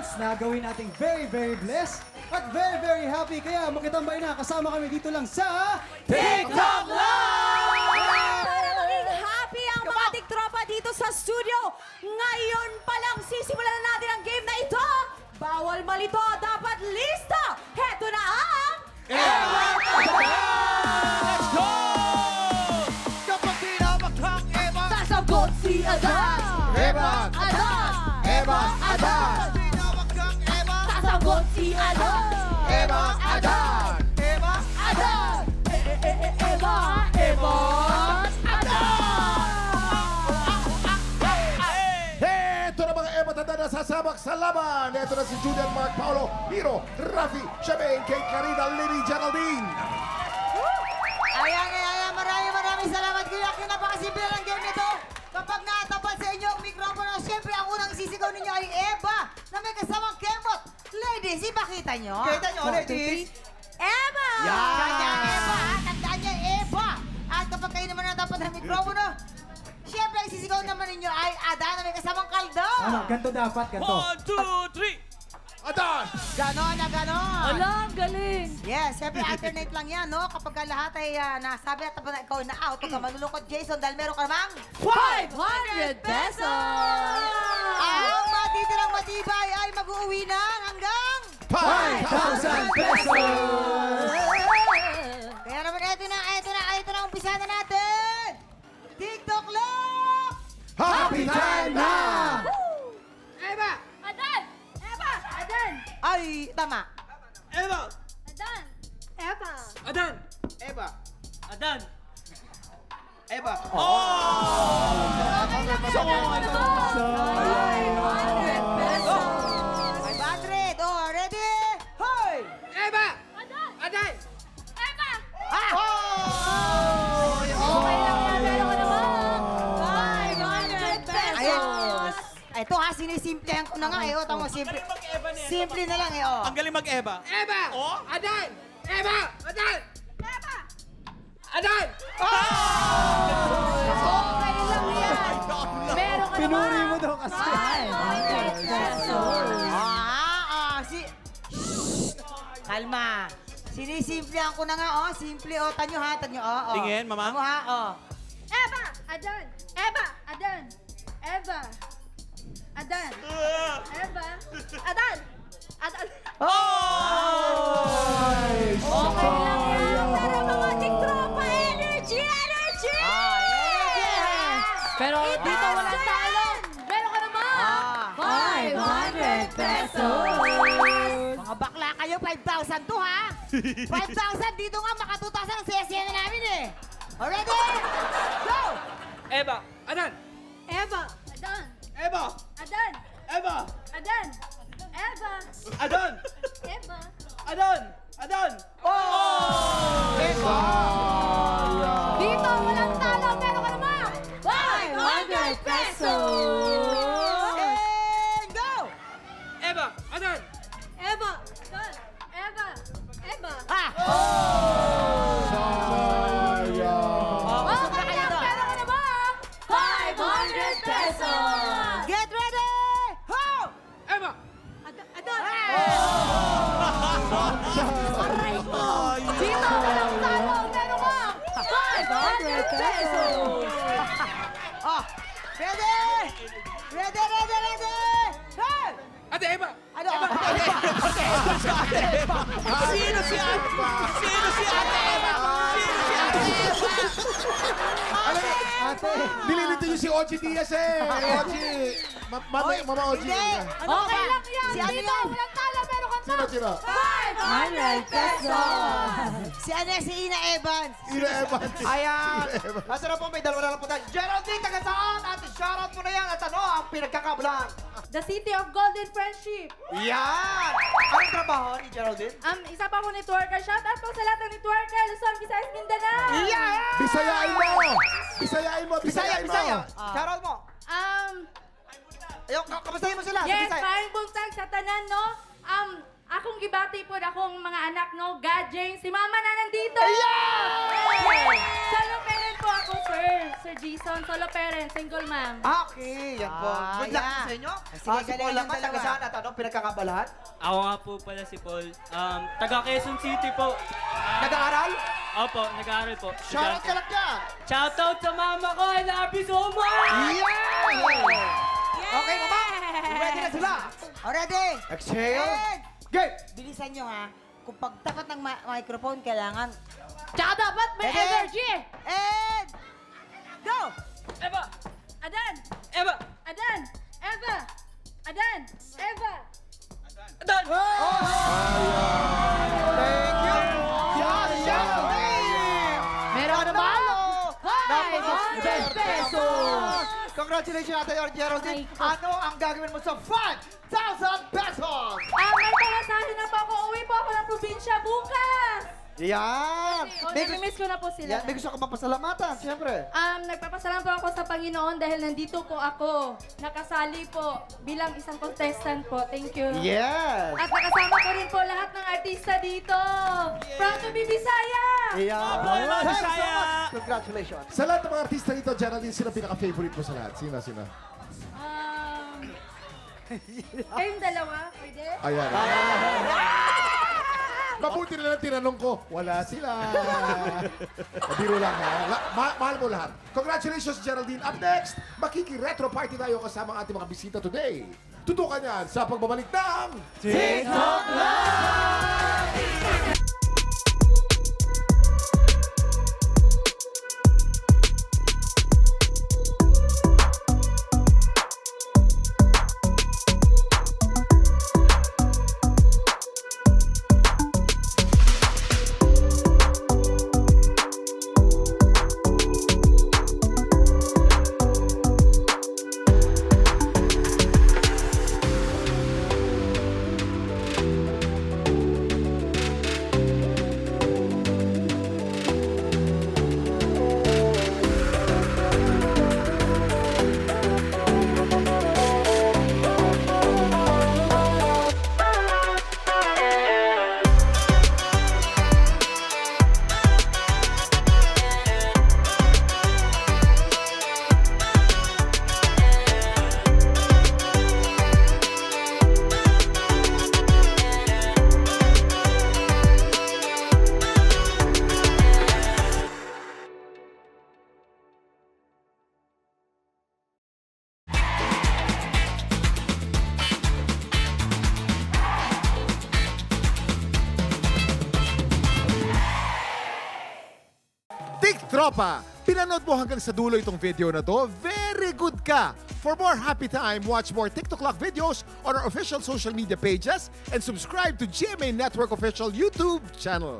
moments na gawin nating very, very blessed at very, very happy. Kaya makitambay na, kasama kami dito lang sa TikTok Live! Para maging happy ang mga tiktropa dito sa studio. Ngayon pa lang sisimulan na natin ang game na ito. Bawal malito, dapat listo. Heto na ang... Let's go! Kapag tinamaghang Evan, Sasagot si Adan! Evan! Adan! Evan! Adan! Tinamaghang Evan, Sasagot si Adan! Evan! Adan! Evan! Adan! Eva! Evan! Ito na mga Eva Tanda na sasabak sa laban. Ito na si Julian, Mark, Paolo, Hiro, Rafi, Shemaine, Kate, Carina, Lily, Geraldine. Ayan, maraming salamat kuya. Napakasimple lang game nito. Kapag natapat sa inyo ang mikropono, siyempre ang unang isisigaw ninyo ay Eva na may kasamang kemot. Ladies, ipakita nyo. Kita nyo, ladies. Eva! Tandaan Eva, ha? Tandaan niya Eva. At kapag kayo naman natapat ng mikropono, siyempre ang isisigaw naman ninyo ay Ada na may kasamang kaldo. Ano, ganito dapat, ganito. 1, 2, 3. Adan! Ganon na ganon. Alam, galing! Yes, siyempre alternate lang yan, no? Kapag lahat ay nasabi at tapos ikaw na out, huwag ka malulungkot, Jason, dahil meron ka namang 500 pesos! ang matitirang matibay ay mag-uuwi na hanggang 5,000 pesos! Kaya naman, eto na, umpisa na natin! TikTok Lock! Happy time na! Eva! Adan! Eva! Adan! Ay, tama. Eva! Adan! Eva! Adan! Eva! Adan! Eva! Okay lang yan! 500 pesos! 500. Oh, ready? Hoy! Eva! Adan! Adan! Eva! Ah! Okay lang yan, meron ka naman! 500 pesos! Ayan. Ito ha, sinisimplihan ko na nga eh. Oh, tama, simple. Simple na lang eh, oh. Ang galing mag-Eva. Eva! Oh? Adan! Eva! Adan! Eva! Adan! Okay lang yan! Meron ka naman! Pinuri mo daw kasi. 500 pesos! Kalma. Sinisimplihan ko na nga, oh. Simple, oh. Tanyo ha, tanyo, oh. Tingin, mama. Tanyo ha, oh. Eva! Adan! Eva! Adan! Eva! Adan! Eva! Adan! Adan! Okay lang yan! Pero mga tiktropa, energy! Energy! Pero Dito walang talo! Meron ka naman! 500 pesos! Mga bakla kayo, 5,000 to ha? 5,000 dito nga, maka 2,000 ang saya-saya na namin eh. Already? Go! Eva! Adan! Eva! Adan! Eva! Adan! Eva! Adan! Eva! Adan! Eva! Adan! Adan! Dito walang talo! Meron ka naman! 500 pesos! And go! Eva! Adan! Eva! Adan! Eva! Eva! Ah! Okay lang! Meron ka naman! 500 pesos! Get ready! Ho! Eva! Adan! Aray ko! Dito walang talo! Meron ka! 500 pesos! Oh! Ready! Ready! Hey! Ate Eva! Ano? Sino si Ate? Sino si Ate Eva? Sino si Ate Eva? Ate! Nililito niyo si Ochi Diaz eh. Ochi. Mama Ochi. Hindi! Ano Okay ba? lang yan! Si ano Dito yan? walang talo! Meron ka Sino? 500 pesos! Si ano yan? Si Ina Evans. Ina Evans. Ayan! Nasa na po, may dalawa na lang po tayo. Geraldine, taga saan? Ate, shoutout mo na yan at ano, ang pinagkakabulan. The City of Golden Friendship. Yan! Anong trabaho ni Geraldine? Isa pa po networker. Shout out po sa lahat ng networker. Luzon, Visayas, Mindanao. Yan! Bisayain mo. Bisayain mo. Bisaya, Bisaya! Ah. Shoutout mo! Um, Ayun, kamustahin mo sila sa yes, Bisaya. maraming buntag sa tanan, no? Ako akong gibati po akong mga anak, no? God, James, si Mama na nandito! Solo parent po ako, sir. Sir Jason, solo parent, single mom. Okay, yan po. Good luck yeah. sa inyo. Sige, Si Paul galingan naman, ng taga dalawa. saan at anong pinagkakabalahan? Ako nga po pala si Paul. Taga Quezon City po. Nag-aaral? Opo, nag-aaral po. Shoutout ka lang dyan. Shoutout sa mama ko. I love you so much! Yeah! Okay, mama. Ready na sila. Already? Exhale. And, Game. bilisan nyo ha. Kung pagtapat ng microphone, kailangan. Tsaka dapat may Ready? energy. And, go! Eva! Adan! Eva! Adan! Eva! Adan! Eva! Adan! Thank you. Yes, Geraldine. Meron ka na ba? Napaka- 500 pesos! Congratulations, Ate Geraldine. Ano ang gagawin mo sa 5,000 pesos? May pamasahin na po ako. Uwi po ako ng probinsya bukas. Yan. Nami-miss ko na po sila. Yan, may gusto ka mapasalamatan, siyempre. Nagpapasalamat po ako sa Panginoon dahil nandito po ako. Nakasali po bilang isang contestant po. Thank you. Yes. At nakasama ko rin po lahat ng artista dito. Proud to be Bisaya! Yan. Boy, mga Thanks so Bisaya. much. Congratulations. Sa lahat ng mga artista dito, Geraldine, sino pinaka-favorite mo sa lahat? Sino? Kayong dalawa, pwede? Ayan. Mabuti na lang tinanong ko. Wala sila. Biro lang ha. Mahal mo lahat. Congratulations, Geraldine. Up next, makiki-retro party tayo kasama ang ating mga bisita today. Tutukan yan sa pagbabalik ng TikTok Tropa, pinanood mo hanggang sa dulo itong video na to? Very good ka! For more happy time, watch more TikTok Lock videos on our official social media pages and subscribe to GMA Network official YouTube channel.